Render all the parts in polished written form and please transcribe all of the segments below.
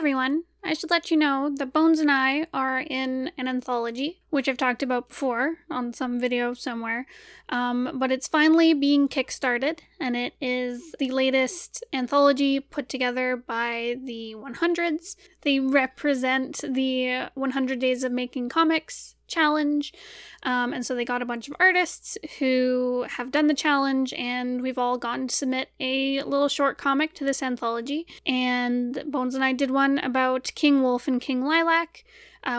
everyone, I should let you know that Bones and I are in an anthology, which I've talked about before on some video somewhere, but it's finally being kickstarted, and it is the latest anthology put together by the 100s. They represent the 100 Days of Making Comics challenge, and so they got a bunch of artists who have done the challenge, and we've all gotten to submit a little short comic to this anthology, and Bones and I did one about King Wolf and King Lilac,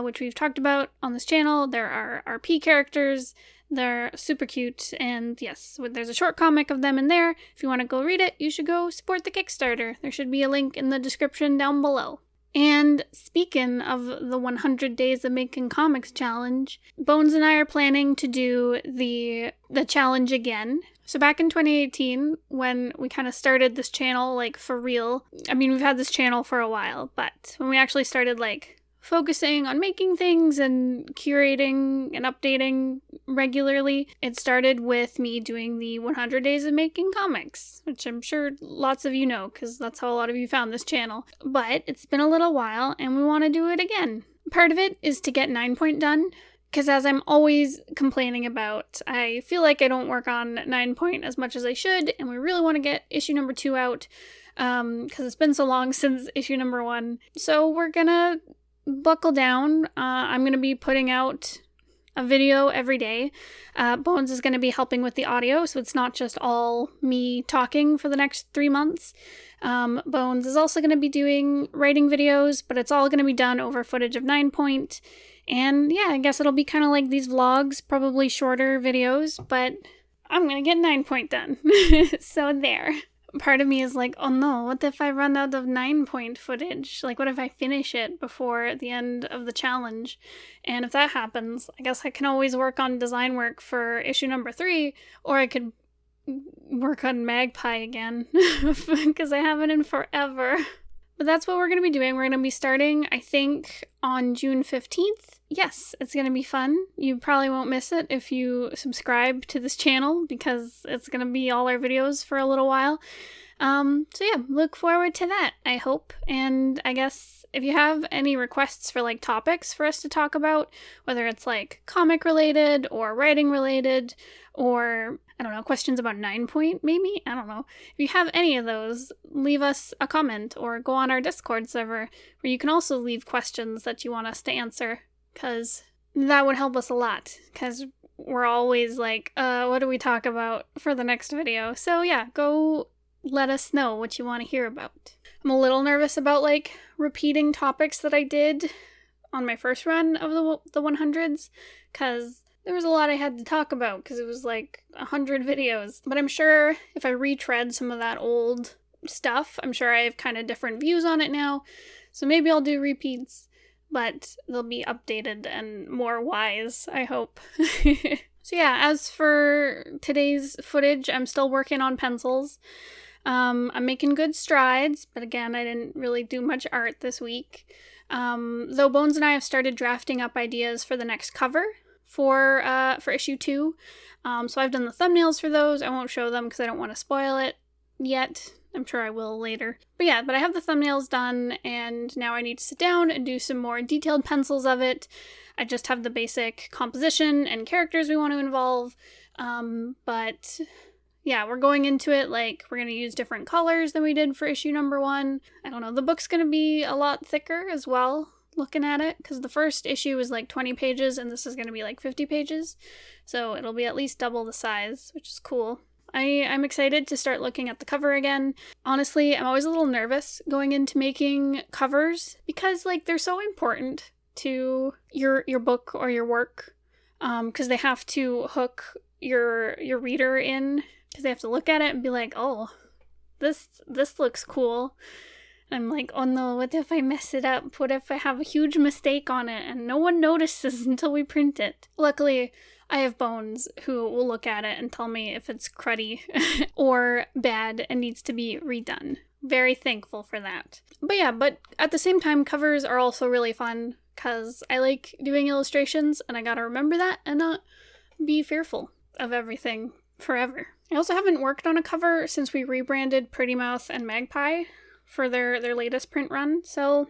which we've talked about on this channel. There are RP characters, they're super cute, and yes, there's a short comic of them in there. If you want to go read it, you should go support the Kickstarter. There should be a link in the description down below. And speaking of the 100 Days of Making Comics challenge, Bones and I are planning to do the challenge again. So back in 2018, when we kind of started this channel, like, for real, I mean, we've had this channel for a while, but when we actually started, like, focusing on making things and curating and updating regularly, it started with me doing the 100 Days of Making Comics, which I'm sure lots of you know, because that's how a lot of you found this channel. But it's been a little while, and we want to do it again. Part of it is to get 9 Point done, because as I'm always complaining about, I feel like I don't work on 9 Point as much as I should, and we really want to get issue number 2 out, because it's been so long since issue number 1. So we're gonna buckle down. I'm going to be putting out a video every day. Bones is going to be helping with the audio, so it's not just all me talking for the next 3 months. Bones is also going to be doing writing videos, but it's all going to be done over footage of 9 Point. And yeah, I guess it'll be kind of like these vlogs, probably shorter videos, but I'm going to get 9 Point done. So there. Part of me is like, oh no, what if I run out of 9 Point footage? Like, what if I finish it before the end of the challenge? And if that happens, I guess I can always work on design work for issue number 3, or I could work on Magpie again, because I haven't in forever. But that's what we're going to be doing. We're going to be starting, I think, on June 15th. Yes, it's going to be fun. You probably won't miss it if you subscribe to this channel, because it's going to be all our videos for a little while. So yeah, look forward to that, I hope. And I guess if you have any requests for, like, topics for us to talk about, whether it's, like, comic related or writing related, or, I don't know, questions about 9 Point, maybe? I don't know. If you have any of those, leave us a comment or go on our Discord server, where you can also leave questions that you want us to answer, because that would help us a lot, because we're always like, what do we talk about for the next video? So yeah, go let us know what you want to hear about. I'm a little nervous about, like, repeating topics that I did on my first run of the 100s, because there was a lot I had to talk about, because it was like 100 videos. But I'm sure if I retread some of that old stuff, I'm sure I have kind of different views on it now, so maybe I'll do repeats, but they'll be updated and more wise, I hope. So yeah, as for today's footage, I'm still working on pencils. I'm making good strides, but again, I didn't really do much art this week. Though Bones and I have started drafting up ideas for the next cover for issue 2. So I've done the thumbnails for those. I won't show them because I don't want to spoil it yet. I'm sure I will later. But yeah, but I have the thumbnails done, and now I need to sit down and do some more detailed pencils of it. I just have the basic composition and characters we want to involve, but yeah, we're going into it like we're going to use different colors than we did for issue number 1. I don't know, the book's going to be a lot thicker as well, looking at it, because the first issue was like 20 pages, and this is going to be like 50 pages, so it'll be at least double the size, which is cool. I'm excited to start looking at the cover again. Honestly, I'm always a little nervous going into making covers, because, like, they're so important to your book or your work, because they have to hook your reader in, because they have to look at it and be like, oh, this looks cool. And I'm like, oh no, what if I mess it up? What if I have a huge mistake on it and no one notices until we print it? Luckily, I have Bones who will look at it and tell me if it's cruddy or bad and needs to be redone. Very thankful for that. But yeah, but at the same time, covers are also really fun, because I like doing illustrations, and I gotta remember that and not be fearful of everything forever. I also haven't worked on a cover since we rebranded Pretty Mouth and Magpie for their latest print run, so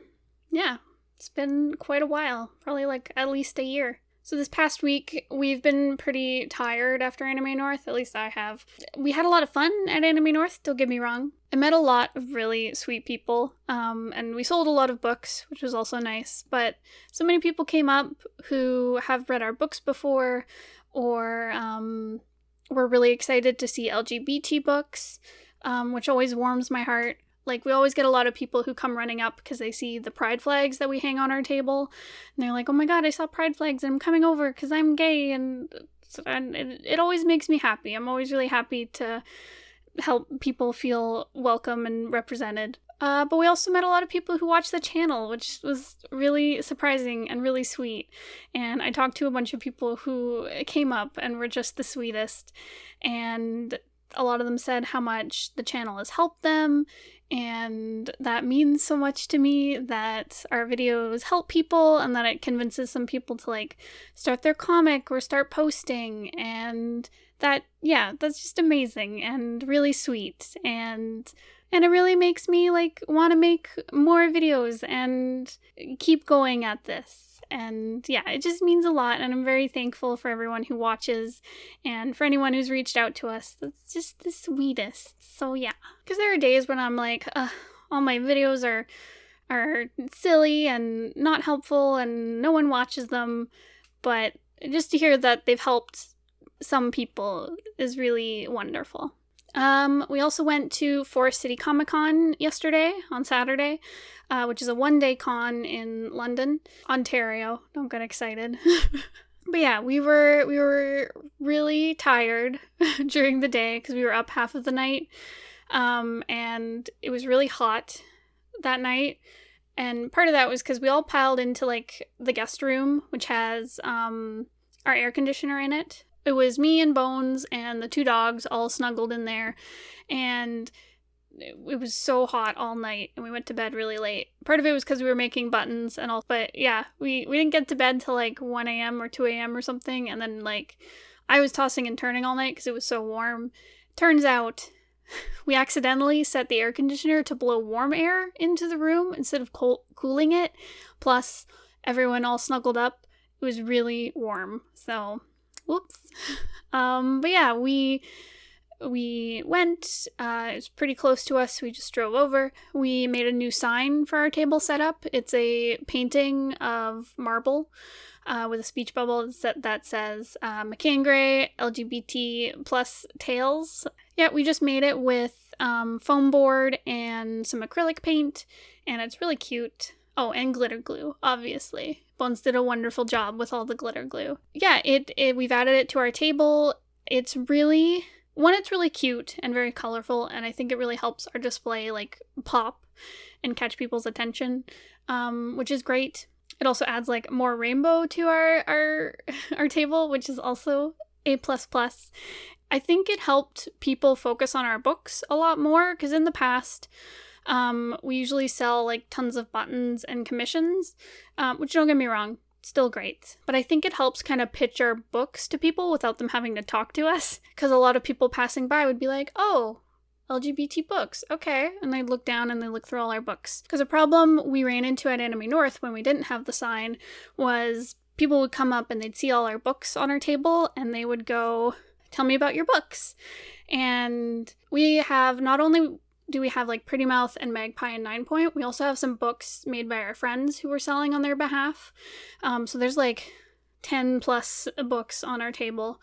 Yeah, it's been quite a while, probably like at least a year. So this past week, we've been pretty tired after Anime North, at least I have. We had a lot of fun at Anime North, don't get me wrong. I met a lot of really sweet people, and we sold a lot of books, which was also nice, but so many people came up who have read our books before, or were really excited to see LGBT books, which always warms my heart. Like, we always get a lot of people who come running up because they see the pride flags that we hang on our table, and they're like, oh my god, I saw pride flags and I'm coming over because I'm gay, and it always makes me happy. I'm always really happy to help people feel welcome and represented. But we also met a lot of people who watched the channel, which was really surprising and really sweet. And I talked to a bunch of people who came up and were just the sweetest. And a lot of them said how much the channel has helped them. And that means so much to me, that our videos help people and that it convinces some people to like start their comic or start posting. And that, yeah, that's just amazing and really sweet. And it really makes me like want to make more videos and keep going at this. And yeah, it just means a lot, and I'm very thankful for everyone who watches and for anyone who's reached out to us. That's just the sweetest. So yeah, because there are days when I'm like, all my videos are silly and not helpful and no one watches them, but just to hear that they've helped some people is really wonderful. We also went to Forest City Comic Con yesterday, on Saturday, which is a one-day con in London, Ontario. Don't get excited. But yeah, we were really tired during the day because we were up half of the night, and it was really hot that night. And part of that was because we all piled into like the guest room, which has our air conditioner in it. It was me and Bones and the two dogs all snuggled in there, and it was so hot all night, and we went to bed really late. Part of it was because we were making buttons and all, but yeah, we didn't get to bed till like 1 a.m. or 2 a.m. or something, and then like I was tossing and turning all night because it was so warm. Turns out we accidentally set the air conditioner to blow warm air into the room instead of cooling it, plus everyone all snuggled up. It was really warm, so whoops. But yeah, we went, it was pretty close to us, we just drove over. We made a new sign for our table setup. It's a painting of marble with a speech bubble that says McCain Gray, LGBT plus tails. Yeah, we just made it with foam board and some acrylic paint, and it's really cute. Oh, and glitter glue, obviously. Bones did a wonderful job with all the glitter glue. Yeah, we've added it to our table. It's really cute and very colorful, and I think it really helps our display like pop and catch people's attention, which is great. It also adds like more rainbow to our table, which is also A++. I think it helped people focus on our books a lot more, because in the past, we usually sell like tons of buttons and commissions, which, don't get me wrong, still great. But I think it helps kind of pitch our books to people without them having to talk to us, because a lot of people passing by would be like, oh, LGBT books, okay. And they'd look down and they look through all our books. Because a problem we ran into at Anime North when we didn't have the sign was people would come up and they'd see all our books on our table and they would go, tell me about your books. And we have, not only do we have like Pretty Mouth and Magpie and 9 Point, we also have some books made by our friends who we're selling on their behalf. So there's like 10 plus books on our table,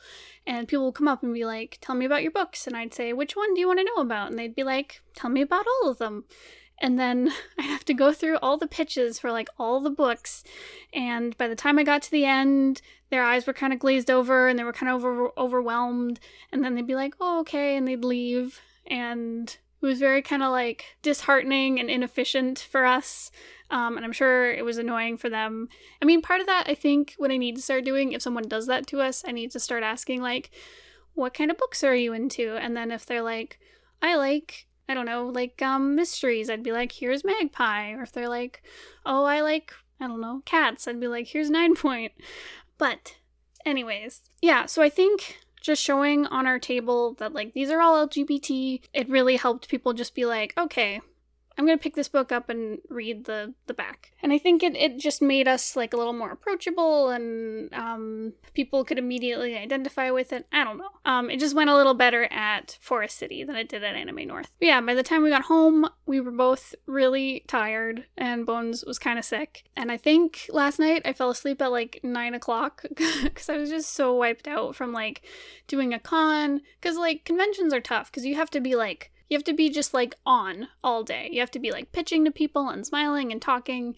and people will come up and be like, tell me about your books. And I'd say, which one do you want to know about? And they'd be like, tell me about all of them. And then I'd have to go through all the pitches for like all the books. And by the time I got to the end, their eyes were kind of glazed over and they were kind of overwhelmed. And then they'd be like, oh, okay. And they'd leave. And it was very kind of like disheartening and inefficient for us. And I'm sure it was annoying for them. I mean, part of that, I think, what I need to start doing, if someone does that to us, I need to start asking, like, what kind of books are you into? And then if they're like, I like, I don't know, like mysteries, I'd be like, here's Magpie. Or if they're like, oh, I like, I don't know, cats, I'd be like, here's 9 Point. But anyways, yeah, so I think just showing on our table that, like, these are all LGBT, it really helped people just be like, okay, I'm gonna pick this book up and read the back. And I think it just made us like a little more approachable, and people could immediately identify with it. I don't know. It just went a little better at Forest City than it did at Anime North. But yeah, by the time we got home, we were both really tired, and Bones was kind of sick. And I think last night I fell asleep at like 9 o'clock because I was just so wiped out from like doing a con. Because like conventions are tough because you have to be just like on all day. You have to be like pitching to people and smiling and talking,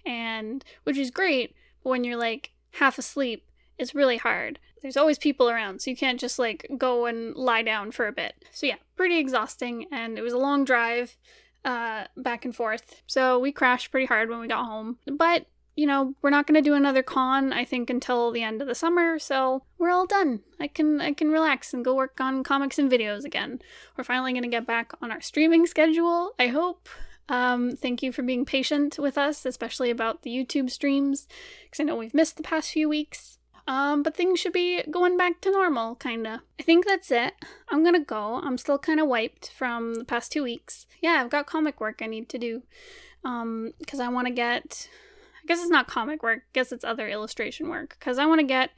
and which is great, but when you're like half asleep, it's really hard. There's always people around, so you can't just like go and lie down for a bit. So yeah, pretty exhausting, and it was a long drive back and forth. So we crashed pretty hard when we got home. But you know, we're not going to do another con, I think, until the end of the summer, so we're all done. I can relax and go work on comics and videos again. We're finally going to get back on our streaming schedule, I hope. Thank you for being patient with us, especially about the YouTube streams, because I know we've missed the past few weeks. But things should be going back to normal, kinda. I think that's it. I'm gonna go. I'm still kind of wiped from the past 2 weeks. Yeah, I've got comic work I need to do. Because I want to get... I guess it's not comic work, I guess it's other illustration work, because I want to get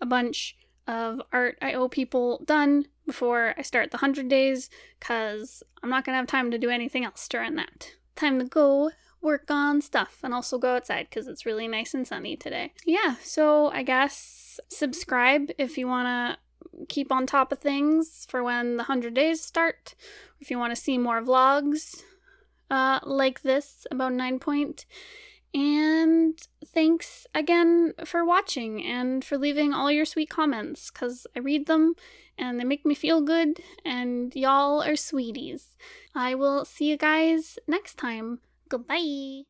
a bunch of art I owe people done before I start the 100 days, because I'm not going to have time to do anything else during that. Time to go work on stuff and also go outside because it's really nice and sunny today. Yeah, so I guess subscribe if you want to keep on top of things for when the 100 days start, if you want to see more vlogs like this about 9 Point. And thanks again for watching and for leaving all your sweet comments, because I read them and they make me feel good, and y'all are sweeties. I will see you guys next time. Goodbye!